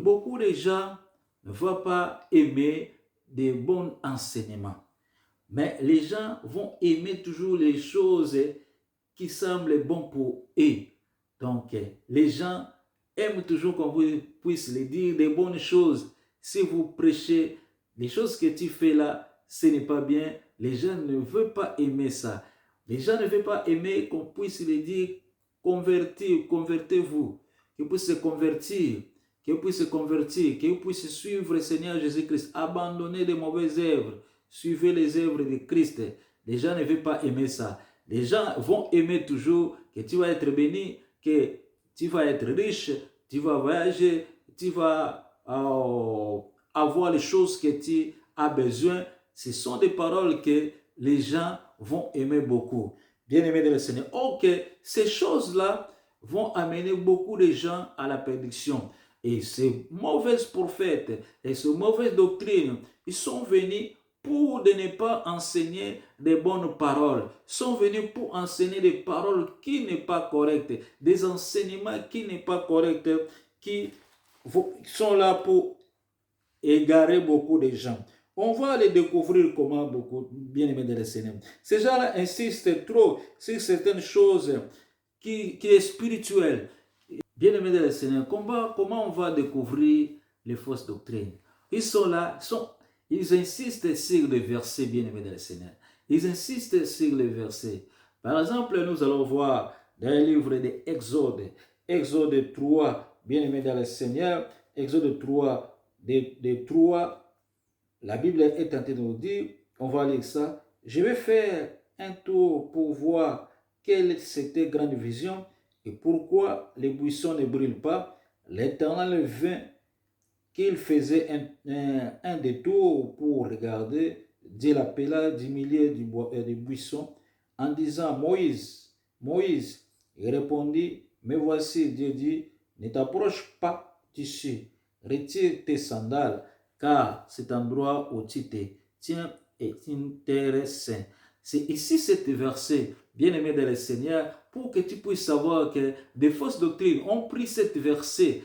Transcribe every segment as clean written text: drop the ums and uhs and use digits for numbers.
Beaucoup de gens ne vont pas aimer des bons enseignements, mais les gens vont aimer toujours les choses qui semblent bonnes pour eux. Donc, les gens aiment toujours qu'on vous puisse les dire des bonnes choses. Si vous prêchez les choses que tu fais là, ce n'est pas bien. Les gens ne veulent pas aimer ça. Les gens ne veulent pas aimer qu'on puisse les dire convertez-vous, qu'ils puissent se convertir, qu'ils puissent se convertir, qu'ils puissent suivre le Seigneur Jésus-Christ, abandonner les mauvaises œuvres, suivez les œuvres de Christ. Les gens ne veulent pas aimer ça. Les gens vont aimer toujours que tu vas être béni, que tu vas être riche, tu vas voyager, tu vas avoir les choses que tu as besoin. Ce sont des paroles que les gens vont aimer beaucoup. Bien-aimés dans le Seigneur. Ok, ces choses-là vont amener beaucoup de gens à la perdition. Et ces mauvais prophètes et ces mauvaises doctrines, ils sont venus pour de ne pas enseigner des bonnes paroles. Ils sont venus pour enseigner des paroles qui ne sont pas correctes, des enseignements qui ne sont pas corrects, qui sont là pour égarer beaucoup de gens. On va les découvrir comment beaucoup, bien aimés dans le Seigneur. Ces gens-là insistent trop sur certaines choses qui est spirituelles. Bien aimés dans le Seigneur, comment on va découvrir les fausses doctrines? Ils sont là, ils insistent sur les versets, bien aimés dans le Seigneur. Ils insistent sur les versets. Par exemple, nous allons voir dans le livre de Exode 3, bien aimés dans le Seigneur, Exode 3, de 3, la Bible est en train de nous dire, on va lire ça, je vais faire un tour pour voir quelle c'était grande vision et pourquoi les buissons ne brûlent pas. L'Éternel vint qu'il faisait un détour pour regarder. Dieu l'appela du milieu du buisson en disant, Moïse, Moïse, il répondit, mais voici, Dieu dit, ne t'approche pas d'ici, retire tes sandales, car cet endroit où tu te tiens est une terre sainte. C'est ici cet verset, bien-aimé dans le Seigneur, pour que tu puisses savoir que des fausses doctrines ont pris cet verset,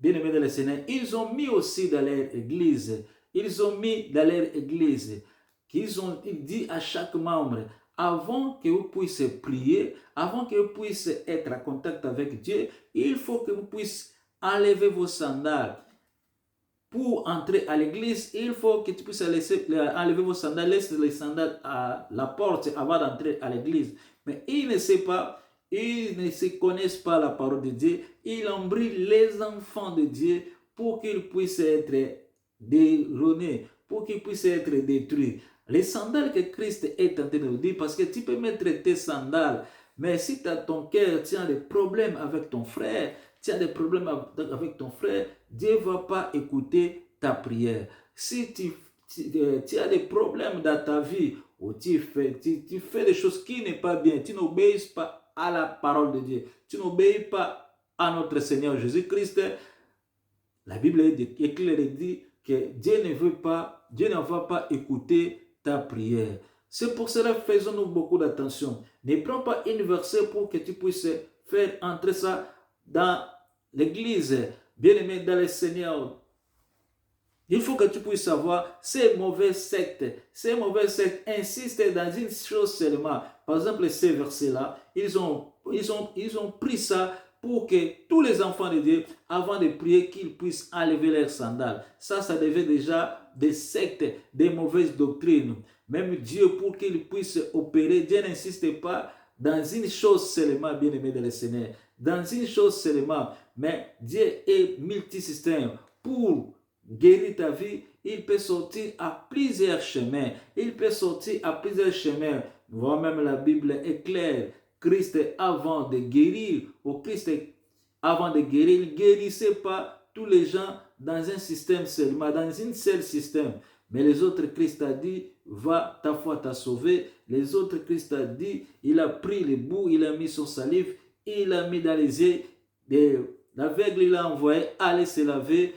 bien-aimé dans le Seigneur, ils ont mis aussi dans leur église, qu'ils ont dit à chaque membre, avant que vous puissiez prier, avant que vous puissiez être en contact avec Dieu, il faut que vous puissiez enlever vos sandales. Pour entrer à l'église, il faut que tu puisses enlever vos sandales, laisser les sandales à la porte avant d'entrer à l'église. Mais ils ne savent pas, ils ne se connaissent pas la parole de Dieu. Ils embrouillent les enfants de Dieu pour qu'ils puissent être déronés, pour qu'ils puissent être détruits. Les sandales que Christ est en train de nous dire, parce que tu peux mettre tes sandales, mais si ton cœur, tu as des problèmes avec ton frère, tu as des problèmes avec ton frère, Dieu ne va pas écouter ta prière. Si tu as des problèmes dans ta vie, ou tu fais des choses qui ne sont pas bien, tu n'obéis pas à la parole de Dieu, tu n'obéis pas à notre Seigneur Jésus-Christ, la Bible est claire et dit que Dieu ne va pas écouter ta prière. C'est pour cela, faisons-nous beaucoup d'attention. Ne prends pas une verset pour que tu puisses faire entrer ça dans l'église. Bien-aimé dans le Seigneur, il faut que tu puisses savoir, ces mauvaises sectes insistent dans une chose seulement. Par exemple, ces versets-là, ils ont pris ça pour que tous les enfants de Dieu, avant de prier, qu'ils puissent enlever leurs sandales. Ça devait déjà des sectes, des mauvaises doctrines. Même Dieu, pour qu'il puisse opérer, Dieu n'insiste pas dans une chose seulement, bien-aimé dans le Seigneur. Dans une chose seulement. Mais Dieu est multisystème. Pour guérir ta vie, il peut sortir à plusieurs chemins. Il peut sortir à plusieurs chemins. Voire même la Bible est claire. Christ, avant de guérir, il ne guérissait pas tous les gens dans un système seulement, dans un seul système. Mais les autres, Christ a dit, va, ta foi t'a sauvé. Les autres, Christ a dit, il a pris les bouts, il a mis son salive, il a mis dans les yeux, l'aveugle, il a envoyé aller se laver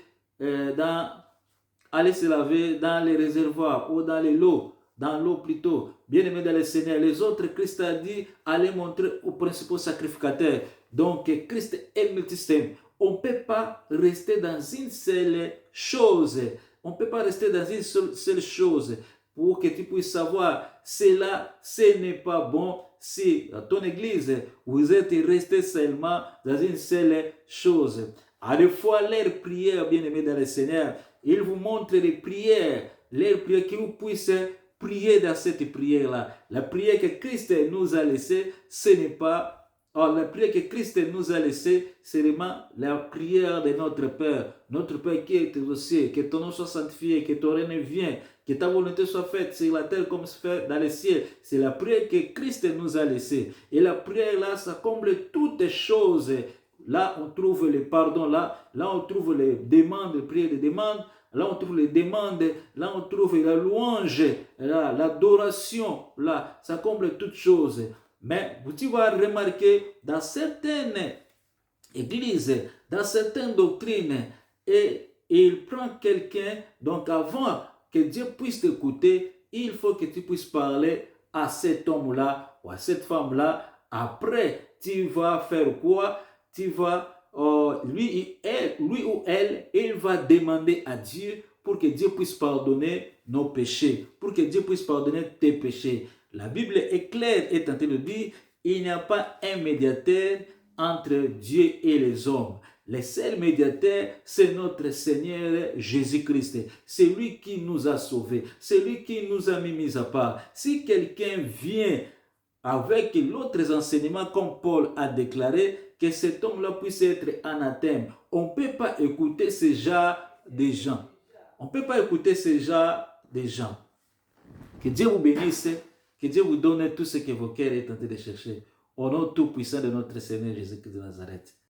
dans les réservoirs ou dans l'eau plutôt. Bien-aimé dans le Seigneur, les autres, Christ a dit, allez montrer aux principaux sacrificateurs. Donc, Christ est multisystème. On ne peut pas rester dans une seule chose. On ne peut pas rester dans une seule chose pour que tu puisses savoir, cela, ce n'est pas bon. Si dans ton église, vous êtes resté seulement dans une seule chose. À la fois, leurs prières, bien-aimés dans le Seigneur, ils vous montrent les prières que vous puissiez prier dans cette prière-là. La prière que Christ nous a laissée, ce n'est pas la prière que Christ nous a laissée, c'est vraiment la prière de notre Père. Notre Père qui est aux cieux, que ton nom soit sanctifié, que ton règne vienne, que ta volonté soit faite sur la terre comme se fait dans les cieux. C'est la prière que Christ nous a laissée. Et la prière là, ça comble toutes les choses. Là, on trouve le pardon, là on trouve les demandes, les prières de demandes. Là, on trouve les demandes, là, on trouve la louange, l'adoration, là, ça comble toutes choses. Mais tu vas remarquer dans certaines églises, dans certaines doctrines, et il prend quelqu'un, donc avant que Dieu puisse t'écouter, il faut que tu puisses parler à cet homme-là ou à cette femme-là. Après, tu vas faire quoi? Tu vas lui ou elle, il va demander à Dieu pour que Dieu puisse pardonner nos péchés, pour que Dieu puisse pardonner tes péchés. La Bible est claire et en train de dire, il n'y a pas un médiateur entre Dieu et les hommes. Le seul médiateur, c'est notre Seigneur Jésus-Christ. C'est lui qui nous a sauvés, c'est lui qui nous a mis à part. Si quelqu'un vient avec l'autre enseignement, comme Paul a déclaré, que cet homme-là puisse être anathème. On ne peut pas écouter ce genre de gens. On ne peut pas écouter ce genre de gens. Que Dieu vous bénisse, que Dieu vous donne tout ce que vos cœurs est tenté de chercher. Au nom tout puissant de notre Seigneur Jésus-Christ de Nazareth.